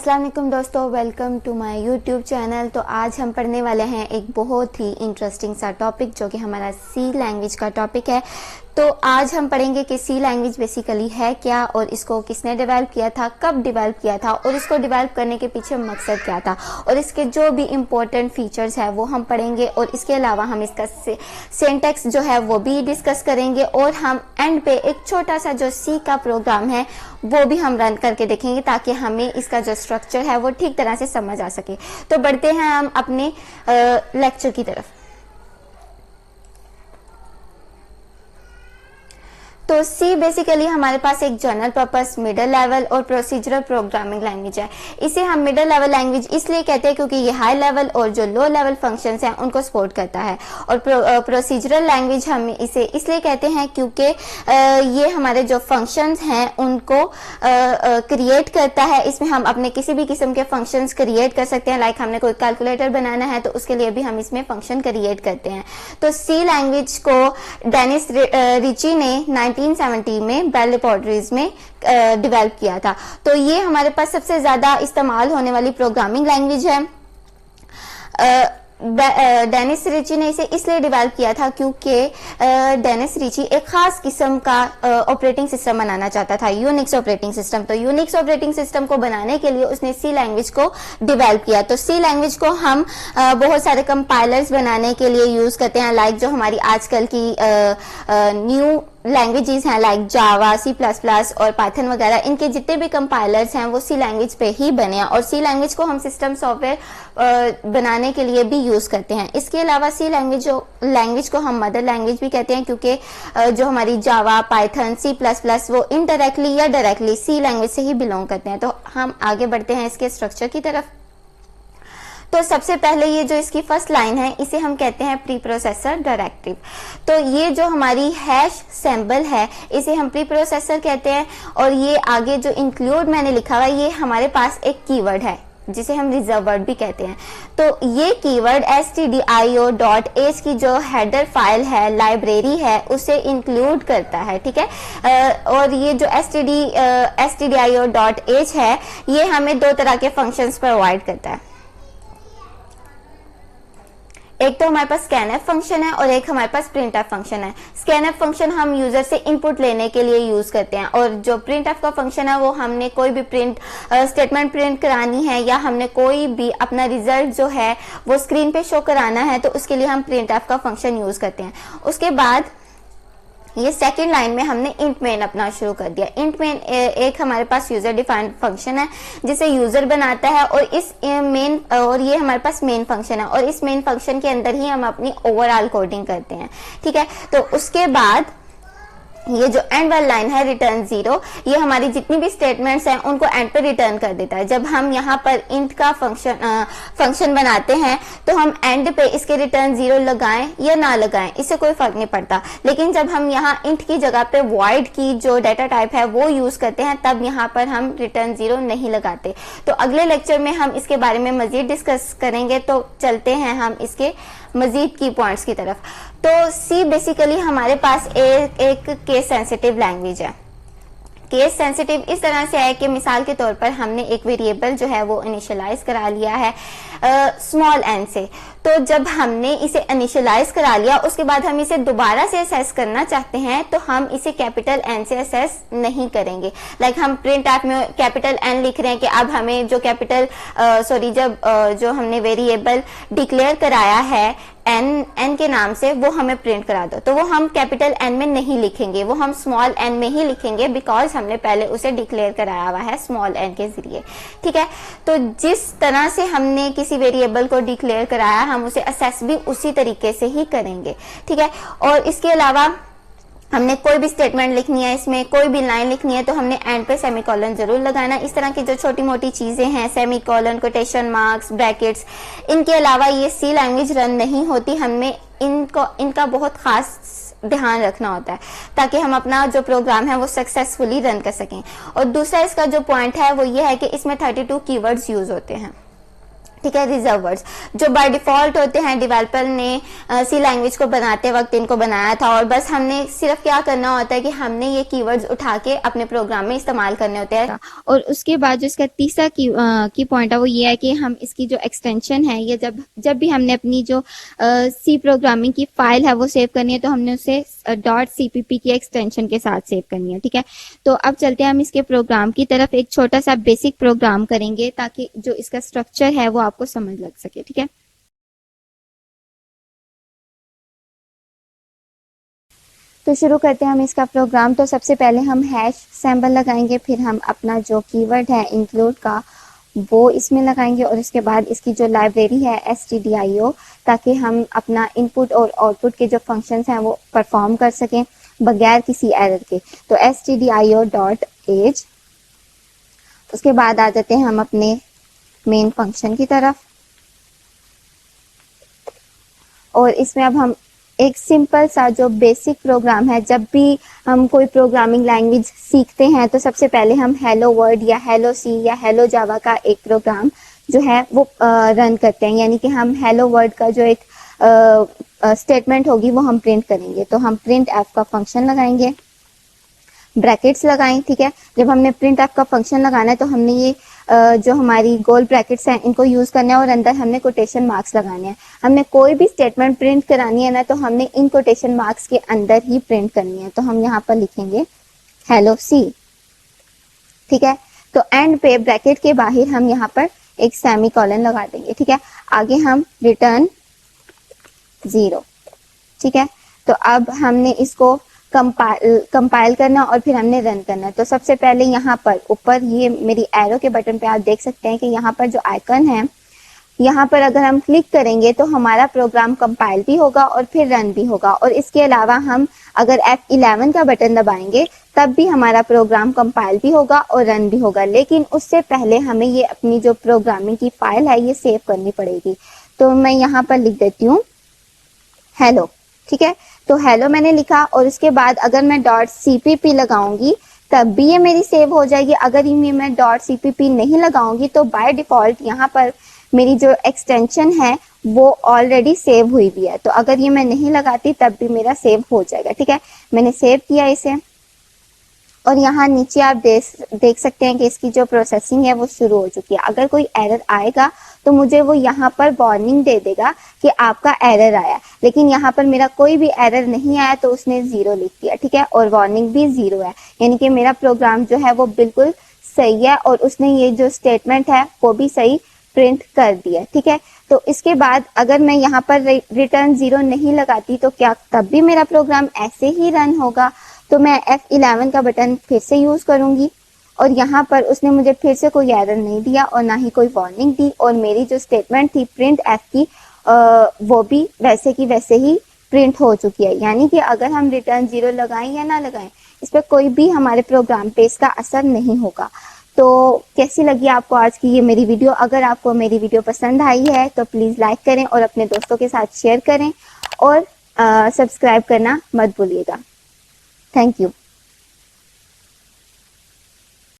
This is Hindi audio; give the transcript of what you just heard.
अस्सलाम वालेकुम दोस्तों, welcome to my YouTube channel. तो आज हम पढ़ने वाले हैं एक बहुत ही इंटरेस्टिंग सा टॉपिक जो कि हमारा सी लैंग्वेज का टॉपिक है। तो आज हम पढ़ेंगे कि सी लैंग्वेज बेसिकली है क्या और इसको किसने डेवलप किया था, कब डेवलप किया था और इसको डेवलप करने के पीछे मकसद क्या था और इसके जो भी इम्पोर्टेंट फीचर्स है वो हम पढ़ेंगे। और इसके अलावा हम इसका सिंटैक्स जो है वो भी डिस्कस करेंगे और हम एंड पे एक छोटा सा जो सी का प्रोग्राम है वो भी हम रन करके देखेंगे ताकि हमें इसका जो स्ट्रक्चर है वो ठीक तरह से समझ आ सके। तो बढ़ते हैं हम अपने लेक्चर की तरफ। तो सी बेसिकली हमारे पास एक जनरल पर्पस, मिडिल लेवल और प्रोसीजरल प्रोग्रामिंग लैंग्वेज है। इसे हम मिडिल लेवल लैंग्वेज इसलिए कहते हैं क्योंकि ये हाई लेवल और जो लो लेवल फंक्शंस हैं उनको सपोर्ट करता है। और प्रोसीजरल लैंग्वेज हम इसे इसलिए कहते हैं क्योंकि ये हमारे जो फंक्शंस हैं उनको क्रिएट करता है। इसमें हम अपने किसी भी किस्म के फंक्शंस क्रिएट कर सकते हैं। लाइक हमने कोई कैलकुलेटर बनाना है तो उसके लिए भी हम इसमें फंक्शन क्रिएट करते हैं। तो सी लैंग्वेज को डेनिस रिची ने 1970 में बेल लैबोरेटरीज में डेवलप किया था। तो ये हमारे पास सबसे ज्यादा इस्तेमाल होने वाली प्रोग्रामिंग लैंग्वेज है। डेनिस रिची ने इसे इसलिए डेवलप किया था क्योंकि डेनिस रिची एक खास किस्म का ऑपरेटिंग सिस्टम बनाना चाहता था, यूनिक्स ऑपरेटिंग सिस्टम। तो यूनिक्स ऑपरेटिंग सिस्टम को बनाने के लिए उसने सी लैंग्वेज को डेवलप किया। तो सी लैंग्वेज को हम बहुत सारे कंपाइलर्स बनाने के लिए यूज करते हैं। लाइक जो हमारी आजकल की न्यू लैंग्वेजेस हैं like Java, C plus plus और पाइथन वगैरह, इनके जितने भी कंपाइलर्स हैं वो सी लैंग्वेज पे ही बने हैं। और सी लैंग्वेज को हम सिस्टम सॉफ्टवेयर बनाने के लिए भी यूज करते हैं। इसके अलावा सी लैंग्वेज को हम मदर लैंग्वेज भी कहते हैं क्योंकि जो हमारी जावा, पाइथन, सी प्लस प्लस वो इनडायरेक्टली या डायरेक्टली सी लैंग्वेज से ही बिलोंग करते हैं। तो हम आगे बढ़ते हैं इसके स्ट्रक्चर की तरफ। तो सबसे पहले ये जो इसकी फर्स्ट लाइन है इसे हम कहते हैं प्री प्रोसेसर डायरेक्टिव। तो ये जो हमारी हैश सिंबल है इसे हम प्री प्रोसेसर कहते हैं। और ये आगे जो इंक्लूड मैंने लिखा हुआ है ये हमारे पास एक कीवर्ड है जिसे हम रिजर्व वर्ड भी कहते हैं। तो ये कीवर्ड stdio.h की जो हेडर फाइल है, लाइब्रेरी है, उसे इंक्लूड करता है। ठीक है। और ये जो stdio.h है ये हमें दो तरह के फंक्शंस प्रोवाइड करता है। एक तो हमारे पास स्कैनएफ फंक्शन है और एक हमारे पास प्रिंटएफ फंक्शन है। स्कैनएफ फंक्शन हम यूजर से इनपुट लेने के लिए यूज करते हैं और जो प्रिंटएफ का फंक्शन है वो हमने कोई भी स्टेटमेंट प्रिंट करानी है या हमने कोई भी अपना रिजल्ट जो है वो स्क्रीन पे शो कराना है तो उसके लिए हम प्रिंटएफ का फंक्शन यूज करते हैं। उसके बाद ये सेकेंड लाइन में हमने इंट मेन अपना शुरू कर दिया। इंट मेन एक हमारे पास यूजर डिफाइंड फंक्शन है जिसे यूजर बनाता है और इस मेन और ये हमारे पास मेन फंक्शन है और इस मेन फंक्शन के अंदर ही हम अपनी ओवरऑल कोडिंग करते हैं। ठीक है। तो उसके बाद ये जो एंड वाली लाइन है रिटर्न 0, ये हमारी जितनी भी स्टेटमेंट्स हैं उनको एंड पे रिटर्न कर देता है। जब हम यहाँ पर इंट का फंक्शन बनाते हैं तो हम एंड पे इसके रिटर्न 0 लगाएं या ना लगाएं इससे कोई फर्क नहीं पड़ता। लेकिन जब हम यहाँ इंट की जगह पे वॉइड की जो डाटा टाइप है वो यूज करते हैं तब यहाँ पर हम रिटर्न 0 नहीं लगाते। तो अगले लेक्चर में हम इसके बारे में मजीद डिस्कस करेंगे। तो चलते हैं हम इसके मजीद की पॉइंट्स की तरफ। तो सी बेसिकली हमारे पास एक केस सेंसिटिव लैंग्वेज है। केस सेंसिटिव इस तरह से है कि मिसाल के तौर पर हमने एक वेरिएबल जो है वो इनिशियलाइज करा लिया है स्मॉल एन से। तो जब हमने इसे इनिशियलाइज करा लिया उसके बाद हम इसे दोबारा से असेस करना चाहते हैं तो हम इसे कैपिटल एन से असेस नहीं करेंगे। लाइक हम प्रिंट ऐप में कैपिटल एन लिख रहे हैं कि अब हमें जो जो हमने वेरिएबल डिक्लेयर कराया है एन के नाम से वो हमें प्रिंट करा दो, तो वो हम कैपिटल एन में नहीं लिखेंगे, वो हम स्मॉल एन में ही लिखेंगे बिकॉज हमने पहले उसे डिक्लेयर कराया हुआ है स्मॉल एन के जरिए। ठीक है। तो जिस तरह से हमने किसी वेरिएबल को डिक्लेयर कराया हम उसे असेस भी उसी तरीके से ही करेंगे। ठीक है। और इसके अलावा हमने कोई भी स्टेटमेंट लिखनी है, इसमें कोई भी लाइन लिखनी है तो हमने एंड पे सेमीकोलन जरूर लगाना। इस तरह की जो छोटी मोटी चीजें हैं, सेमीकोलन, कोटेशन मार्क्स, ब्रैकेट्स, इनके अलावा ये सी लैंग्वेज रन नहीं होती। हमें इनका बहुत खास ध्यान रखना होता है ताकि हम अपना जो प्रोग्राम है वो सक्सेसफुली रन कर सकें। और दूसरा इसका जो पॉइंट है वो ये है कि इसमें 32 कीवर्ड्स यूज होते हैं। ठीक है, रिजर्व वर्ड्स जो बाय डिफॉल्ट होते हैं, डेवलपर ने सी लैंग्वेज को बनाते वक्त इनको बनाया था, और बस हमने सिर्फ क्या करना होता है कि हमने ये कीवर्ड्स उठा के अपने प्रोग्राम में इस्तेमाल करने होते हैं। और उसके बाद जो इसका तीसरा की पॉइंट है वो ये है कि हम इसकी जो एक्सटेंशन है, ये जब भी हमने अपनी जो सी प्रोग्रामिंग की फाइल है वो सेव करनी है, तो हमने उसे .cpp की एक्सटेंशन के साथ सेव करनी है। ठीक है, तो अब चलते हैं हम इसके प्रोग्राम की तरफ। एक छोटा सा बेसिक प्रोग्राम करेंगे ताकि जो इसका स्ट्रक्चर है वो आपको समझ लग सके। ठीक है, तो शुरू करते हैं हम इसका प्रोग्राम। तो सबसे पहले हम हैश सैम्बल लगाएंगे, फिर हम अपना जो कीवर्ड है इंक्लूड का वो इसमें लगाएंगे, और इसके बाद इसकी जो लाइब्रेरी है stdio, ताकि हम अपना इनपुट और आउटपुट के जो फंक्शंस हैं वो परफॉर्म कर सकें बगैर किसी एरर के। तो stdio.age। उसके बाद आ जाते हैं हम अपने मेन फंक्शन की तरफ, और इसमें अब हम एक सिंपल सा जो बेसिक प्रोग्राम है, जब भी हम कोई प्रोग्रामिंग लैंग्वेज सीखते हैं तो सबसे पहले हम हेलो वर्ड या हेलो सी या हेलो जावा का एक प्रोग्राम जो है वो रन करते हैं, यानी कि हम हेलो वर्ड का जो एक स्टेटमेंट होगी वो हम प्रिंट करेंगे। तो हम प्रिंट एफ का फंक्शन लगाएंगे, ब्रैकेट्स लगाएं। ठीक है, जब हमने प्रिंट एफ का फंक्शन लगाना है तो हमने ये जो हमारी गोल ब्रैकेट्स हैं इनको यूज करना है, और अंदर हमने कोटेशन मार्क्स लगाने हैं। हमने कोई भी स्टेटमेंट प्रिंट करानी है ना, तो हमने इन कोटेशन मार्क्स के अंदर ही प्रिंट करनी है। तो हम यहाँ पर लिखेंगे हेलो सी। ठीक है, तो एंड पे ब्रैकेट के बाहर हम यहाँ पर एक सेमी कॉलन लगा देंगे। ठीक है, आगे हम रिटर्न 0। ठीक है, तो अब हमने इसको कंपाइल करना और फिर हमने रन करना। तो सबसे पहले यहाँ पर ऊपर ये मेरी एरो के बटन पे आप देख सकते हैं कि यहाँ पर जो आइकन है, यहाँ पर अगर हम क्लिक करेंगे तो हमारा प्रोग्राम कंपाइल भी होगा और फिर रन भी होगा। और इसके अलावा हम अगर F11 का बटन दबाएंगे तब भी हमारा प्रोग्राम कंपाइल भी होगा और रन भी होगा। लेकिन उससे पहले हमें ये अपनी जो प्रोग्रामिंग की फाइल है ये सेव करनी पड़ेगी। तो मैं यहाँ पर लिख देती हूँ हेलो। ठीक है, तो हेलो मैंने लिखा, और उसके बाद अगर मैं .cpp लगाऊंगी तब भी ये मेरी सेव हो जाएगी। अगर ये मैं .cpp नहीं लगाऊंगी तो बाय डिफॉल्ट यहाँ पर मेरी जो एक्सटेंशन है वो ऑलरेडी सेव हुई भी है। तो अगर ये मैं नहीं लगाती तब भी मेरा सेव हो जाएगा। ठीक है, मैंने सेव किया इसे, और यहाँ नीचे आप देख सकते हैं कि इसकी जो प्रोसेसिंग है वो शुरू हो चुकी है। अगर कोई एरर आएगा तो मुझे वो यहाँ पर वार्निंग दे देगा कि आपका एरर आया, लेकिन यहाँ पर मेरा कोई भी एरर नहीं आया तो उसने 0 लिख दिया। ठीक है, और वार्निंग भी 0 है, यानी कि मेरा प्रोग्राम जो है वो बिल्कुल सही है, और उसने ये जो स्टेटमेंट है वो भी सही प्रिंट कर दिया। ठीक है, तो इसके बाद अगर मैं यहाँ पर रिटर्न 0 नहीं लगाती तो क्या तब भी मेरा प्रोग्राम ऐसे ही रन होगा? तो मैं F11 का बटन फिर से यूज करूंगी, और यहाँ पर उसने मुझे फिर से कोई एरर नहीं दिया और ना ही कोई वार्निंग दी, और मेरी जो स्टेटमेंट थी प्रिंट एफ की वो भी वैसे की वैसे ही प्रिंट हो चुकी है। यानी कि अगर हम रिटर्न 0 लगाएं या ना लगाएं, इस पर कोई भी हमारे प्रोग्राम पे इसका असर नहीं होगा। तो कैसी लगी आपको आज की ये मेरी वीडियो? अगर आपको मेरी वीडियो पसंद आई है तो प्लीज़ लाइक करें और अपने दोस्तों के साथ शेयर करें, और सब्सक्राइब करना मत भूलिएगा। Thank you.